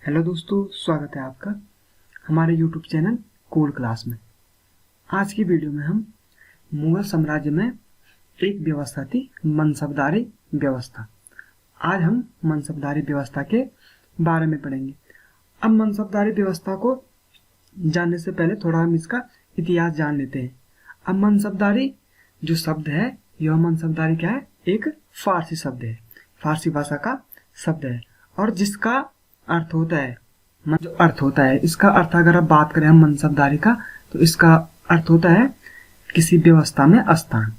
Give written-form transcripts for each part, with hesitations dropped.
Hello दोस्तों, स्वागत है आपका हमारे यूट्यूब चैनल कूल क्लास में। आज की वीडियो में हम मुगल साम्राज्य में एक व्यवस्था थी मनसबदारी व्यवस्था। आज हम मनसबदारी व्यवस्था के बारे में पढ़ेंगे। अब मनसबदारी व्यवस्था को जानने से पहले थोड़ा हम इसका इतिहास जान लेते हैं। अब मनसबदारी जो शब्द है, यह मनसबदारी क्या है? एक फारसी शब्द है, फारसी भाषा का शब्द है और जिसका अर्थ होता है, जो अर्थ होता है, इसका अर्थ अगर आप बात करें हम मनसबदारी का, तो इसका अर्थ होता है किसी व्यवस्था में स्थान।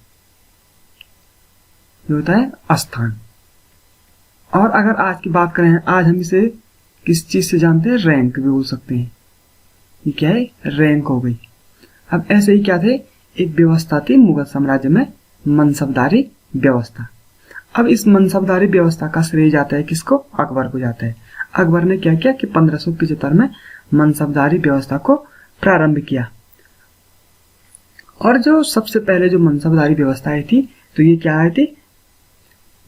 ये होता है स्थान। और अगर आज की बात करें, आज हम इसे किस चीज से जानते हैं? रैंक भी बोल सकते हैं। ये क्या है? रैंक हो गई। अब ऐसे ही क्या थे? एक व्यवस्था थी मुगल साम्राज्य में, मनसबदारी व्यवस्था। अब इस मनसबदारी व्यवस्था का श्रेय जाता है किसको? अकबर को जाता है। अकबर ने क्या किया कि 1575 में मनसबदारी व्यवस्था को प्रारंभ किया। और जो सबसे पहले जो मनसबदारी व्यवस्था आई थी, तो ये क्या आई थी?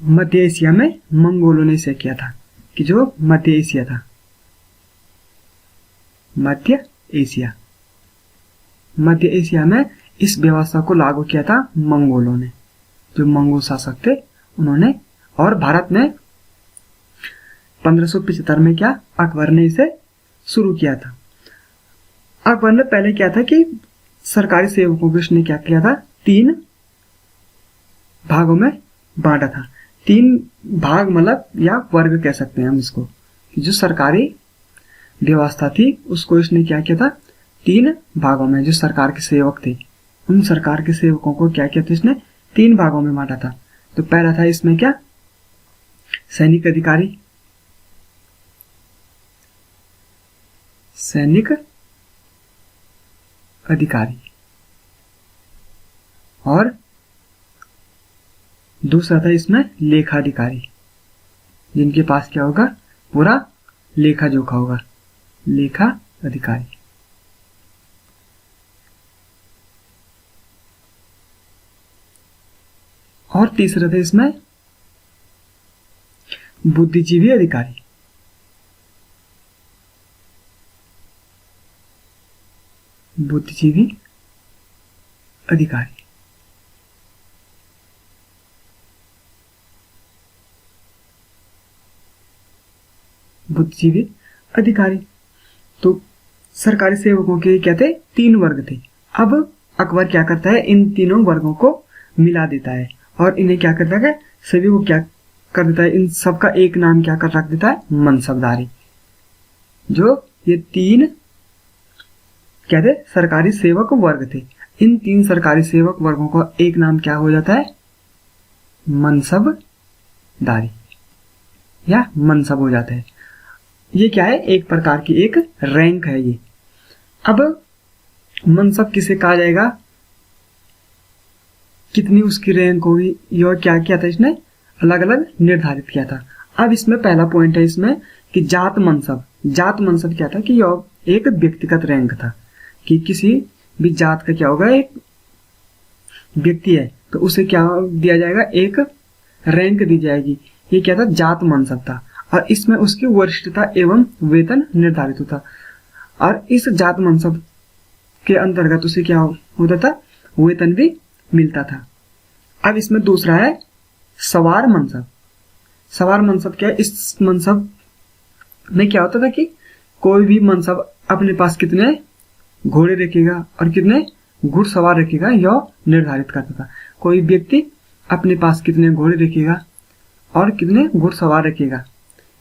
मध्य एशिया में मंगोलों ने इसे किया था। कि जो मध्य एशिया था, मध्य एशिया में इस व्यवस्था को लागू किया था मंगोलों ने, जो मंगोल शासक थे उन्होंने। और भारत में 1575 में क्या अकबर ने इसे शुरू किया था। अकबर ने पहले क्या था कि सरकारी सेवकों को इसने क्या किया था? 3 भागों में बांटा था। 3 भाग मतलब या वर्ग कह सकते हैं हम इसको, कि जो सरकारी व्यवस्था थी उसको इसने क्या किया था? 3 भागों में। जो सरकार के सेवक थे, उन सरकार के सेवकों को क्या किया था इसने? 3 भागों में बांटा था। तो पहला था इसमें क्या? सैनिक अधिकारी, और दूसरा था इसमें लेखाधिकारी, जिनके पास क्या होगा? पूरा लेखा जोखा होगा, लेखा अधिकारी। और तीसरा था इसमें बुद्धिजीवी अधिकारी, बुद्धिजीवी अधिकारी। तो सरकारी सेवकों के क्या थे? 3 वर्ग थे। अब अकबर क्या करता है? इन तीनों वर्गों को मिला देता है और इन्हें क्या करता है? सभी को क्या कर देता है? इन सबका एक नाम क्या कर रख देता है? मनसबदारी। जो ये 3 क्या थे? सरकारी सेवक वर्ग थे। इन 3 सरकारी सेवक वर्गों का एक नाम क्या हो जाता है? मनसबदारी या मनसब हो जाता है। ये क्या है? एक प्रकार की एक रैंक है ये। अब मनसब किसे कहा जाएगा? कितनी उसकी रैंक होगी, यह क्या किया था इसने? अलग अलग निर्धारित किया था। अब इसमें पहला पॉइंट है इसमें कि जात मनसब। जात मनसब क्या था? कि यह एक व्यक्तिगत रैंक था, कि किसी भी जात का क्या होगा? एक व्यक्ति है तो उसे क्या दिया जाएगा? एक रैंक दी जाएगी। ये क्या था? जात मनसब था। और इसमें उसकी वरिष्ठता एवं वेतन निर्धारित होता। और इस जात मनसब के अंतर्गत उसे क्या होता था? वेतन भी मिलता था। अब इसमें दूसरा है सवार मनसब। सवार मनसब क्या है? इस मनसब में क्या होता था कि कोई भी मनसब अपने पास कितने घोड़े रखेगा और कितने घुड़सवार रखेगा, यह निर्धारित करता था। कोई व्यक्ति अपने पास कितने घोड़े रखेगा और कितने घुड़सवार रखेगा,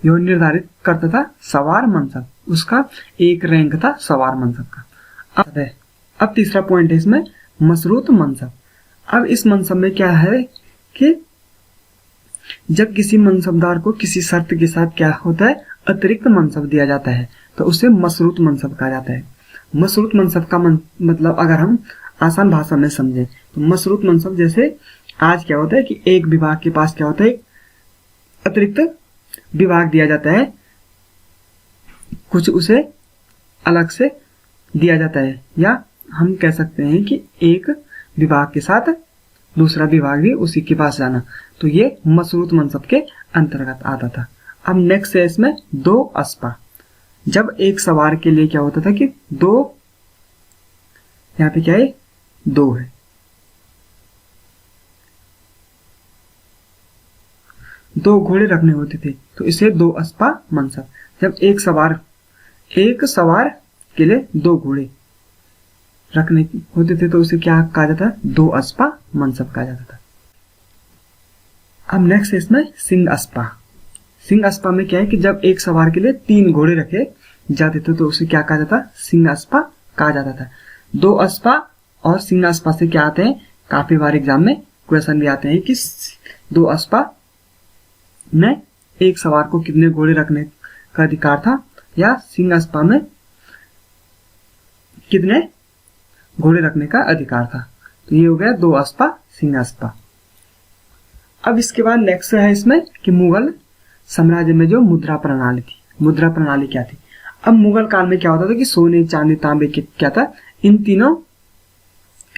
यह निर्धारित करता था सवार मनसब। उसका एक रैंक था सवार मनसब का। अब तीसरा पॉइंट है इसमें मशरूत मनसब। अब इस मनसब में क्या है कि जब किसी मनसबदार को किसी शर्त के साथ क्या होता है? अतिरिक्त मनसब दिया जाता है, तो उसे मशरूत मनसब कहा जाता है। मशरूत मनसब का मतलब अगर हम आसान भाषा में समझें, तो मशरूत मनसब जैसे आज क्या होता है कि एक विभाग के पास क्या होता है? अतिरिक्त विभाग दिया जाता है, कुछ उसे अलग से दिया जाता है, या हम कह सकते हैं कि एक विभाग के साथ दूसरा विभाग भी उसी के पास जाना। तो ये मशरूत मनसब के अंतर्गत आता था। अब नेक्स्ट है इसमें 2 अस्पा। जब एक सवार के लिए क्या होता था कि दो, यहाँ पे क्या है, दो है, दो घोड़े रखने होते थे तो इसे दो अस्पा मनसब। जब एक सवार के लिए दो घोड़े रखने होते थे तो उसे क्या कहा जाता, दो अस्पा मनसब कहा जाता था। अब नेक्स्ट है इसमें सिंह अस्पा। सिंह अस्पा में क्या है कि जब एक सवार के लिए 3 घोड़े रखे जाते थे तो उसे क्या कहा जाता, सिंह अस्पा कहा जाता था। दो अस्पा और सिंह अस्पा से क्या आते हैं, काफी बार एग्जाम में क्वेश्चन भी आते हैं कि दो अस्पा में एक सवार को कितने घोड़े रखने का अधिकार था, या सिंह अस्पा में कितने घोड़े रखने का अधिकार था। तो ये हो गया दो अस्पा, सिंह अस्पा। अब इसके बाद नेक्स्ट है इसमें कि मुगल साम्राज्य में जो मुद्रा प्रणाली थी, मुद्रा प्रणाली क्या थी। अब मुगल काल में क्या होता था कि सोने, चांदी, तांबे के क्या था, इन तीनों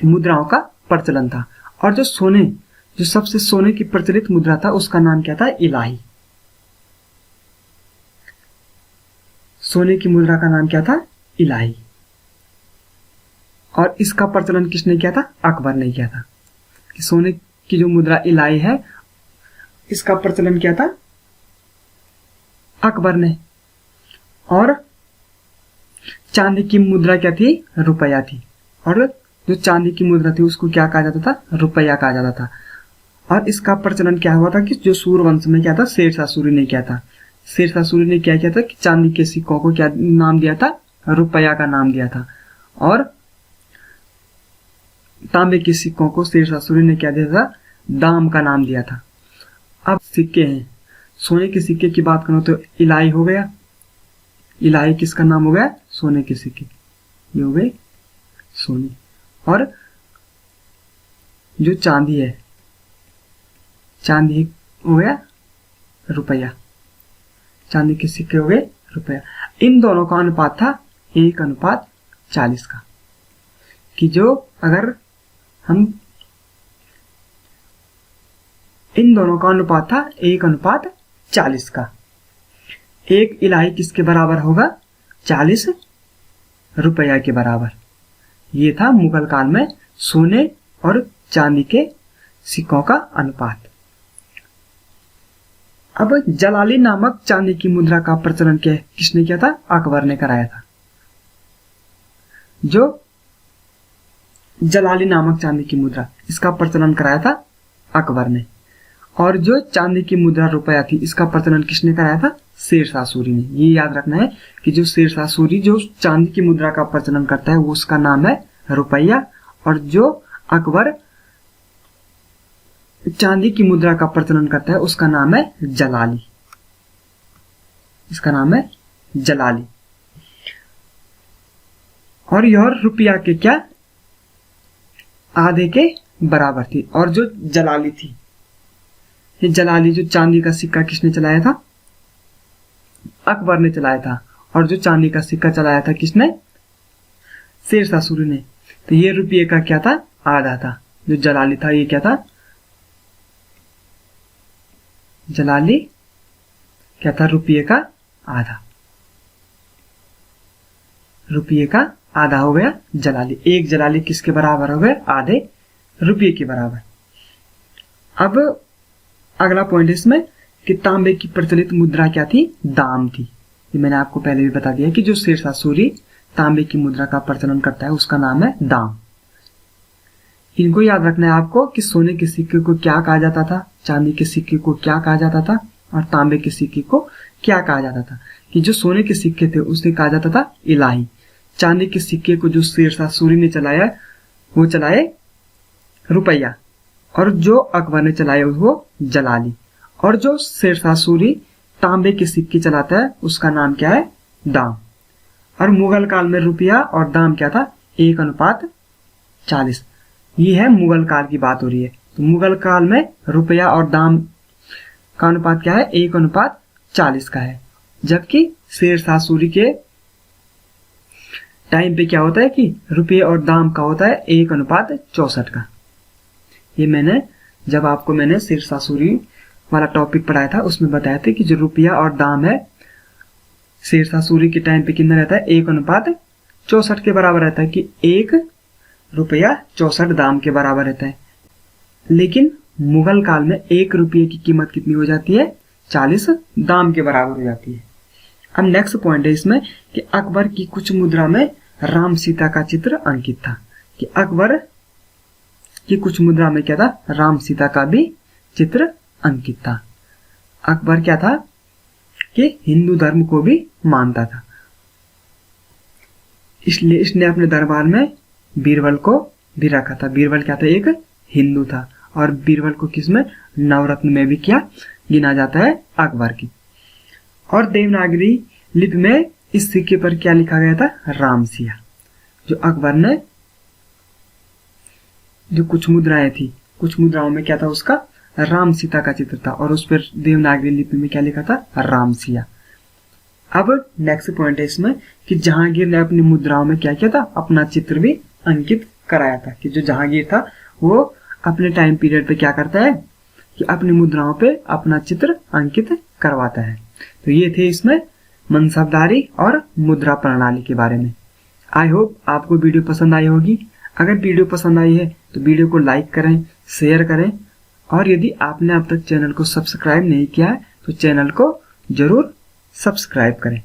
मुद्राओं का प्रचलन था। और जो सबसे सोने की प्रचलित मुद्रा था उसका नाम क्या था, इलाही। सोने की मुद्रा का नाम क्या था, इलाही। और इसका प्रचलन किसने किया था, अकबर ने किया था। कि सोने की जो मुद्रा इलाही है इसका प्रचलन किया था अकबर ने। और चांदी की मुद्रा क्या थी, रुपया थी। और जो चांदी की मुद्रा थी उसको क्या कहा जाता था, रुपया कहा जाता था। और इसका प्रचलन क्या हुआ था कि जो सूर्यवंश में क्या था, शेरशाह सूरी ने किया था। शेरशाह सूरी ने क्या किया था कि चांदी के सिक्कों को क्या नाम दिया था, रुपया का नाम दिया था। और तांबे के सिक्कों को शेरशाह सूरी ने क्या दिया था, दाम का नाम दिया था। अब सिक्के हैं, सोने के सिक्के की बात करो तो इलाही हो गया। इलाही किसका नाम हो गया, सोने के सिक्के, ये हो गए सोने। और जो चांदी है, चांदी हो गया रुपया, चांदी के सिक्के हो गए रुपया। इन दोनों का अनुपात था 1:40 का। कि जो अगर हम इन दोनों का अनुपात था 1:40 का। एक इलाही किसके बराबर होगा, 40 रुपया के बराबर। ये था मुगल काल में सोने और चांदी के सिक्कों का अनुपात। अब जलाली नामक चांदी की मुद्रा का प्रचलन किसने किया था, अकबर ने कराया था। जो जलाली नामक चांदी की मुद्रा, इसका प्रचलन कराया था अकबर ने। और जो चांदी की मुद्रा रुपया थी इसका प्रचलन किसने कराया था, शेरशाह सूरी ने। ये याद रखना है कि जो शेरशाह सूरी जो चांदी की मुद्रा का प्रचलन करता है वो उसका नाम है रुपया। और जो अकबर चांदी की मुद्रा का प्रचलन करता है उसका नाम है जलाली, इसका नाम है जलाली। और यह रुपया के क्या आधे के बराबर थी। और जो जलाली थी, ये जलाली जो चांदी का सिक्का किसने चलाया था, अकबर ने चलाया था। और जो चांदी का सिक्का चलाया था किसने, शेरशाह सूरी ने। तो ये रुपये का क्या था, आधा था। जो जलाली था ये क्या था, जलाली क्या था, रुपये का आधा। रुपये का आधा हो गया जलाली। एक जलाली किसके बराबर हो गए, आधे रुपये के बराबर। अब अगला पॉइंट इसमें कि तांबे की प्रचलित मुद्रा क्या थी, दाम थी। ये मैंने आपको पहले भी बता दिया कि जो शेरशाह सूरी तांबे की मुद्रा का प्रचलन करता है उसका नाम है दाम। इनको याद रखना है आपको कि सोने के सिक्के को क्या कहा जाता था, चांदी के सिक्के को क्या कहा जाता था और तांबे के सिक्के को क्या कहा जाता था। कि जो सोने के सिक्के थे उसे कहा जाता था इलाही। चांदी के सिक्के को जो शेरशाह सूरी ने चलाया वो चलाए रुपया। और जो अकबर ने चलाए वो जलाली। और जो शेरशाह सूरी तांबे के सिक्के चलाता है उसका नाम क्या है, दाम। और मुगल काल में रुपया और दाम क्या था, 1:40। ये है मुगल काल की बात हो रही है। तो मुगल काल में रुपया और दाम का अनुपात क्या है, 1:40 का है। जबकि शेरशाह सूरी के टाइम पे क्या होता है कि रुपये और दाम का होता है 1:64 का। ये मैंने जब आपको मैंने शेरशाह सूरी वाला टॉपिक पढ़ाया था उसमें बताया था कि जो रुपया और दाम है शेरशाह सूरी के टाइम पे कितना रहता है, 1:64 के बराबर रहता है, कि 1 रुपया 64 दाम के बराबर रहता है। लेकिन मुगल काल में 1 रुपये की कीमत कितनी हो जाती है, 40 दाम के बराबर हो जाती है। अब नेक्स्ट पॉइंट है इसमें कि अकबर की कुछ मुद्रा में राम सीता का चित्र अंकित था, कि अकबर की कुछ मुद्रा में क्या था, राम सीता का भी चित्र अंकित था। अकबर क्या था कि हिंदू धर्म को भी मानता था, इसलिए इसने अपने दरबार में बीरबल को भी रखा था। बीरबल क्या था, एक हिंदू था, और बीरबल को किसमें, नवरत्न में भी क्या गिना जाता है, अकबर की। और देवनागरी लिपि में इस सिक्के पर क्या लिखा गया था, राम सिया। जो अकबर ने जो कुछ मुद्राएं थी, कुछ मुद्राओं में क्या था, उसका राम सीता का चित्र था, और उस पर देवनागरी लिपि में क्या लिखा था, राम सिया। अब नेक्स्ट पॉइंट है इसमें कि जहांगीर ने अपनी मुद्राओं में क्या किया था, अपना चित्र भी अंकित कराया था। कि जो जहांगीर था वो अपने टाइम पीरियड पे क्या करता है कि अपनी मुद्राओं पे अपना चित्र अंकित करवाता है। तो ये थे इसमें मनसबदारी और मुद्रा प्रणाली के बारे में। आई होप आपको वीडियो पसंद आई होगी। अगर वीडियो पसंद आई है तो वीडियो को लाइक करें, शेयर करें, और यदि आपने अब तक चैनल को सब्सक्राइब नहीं किया है तो चैनल को जरूर सब्सक्राइब करें।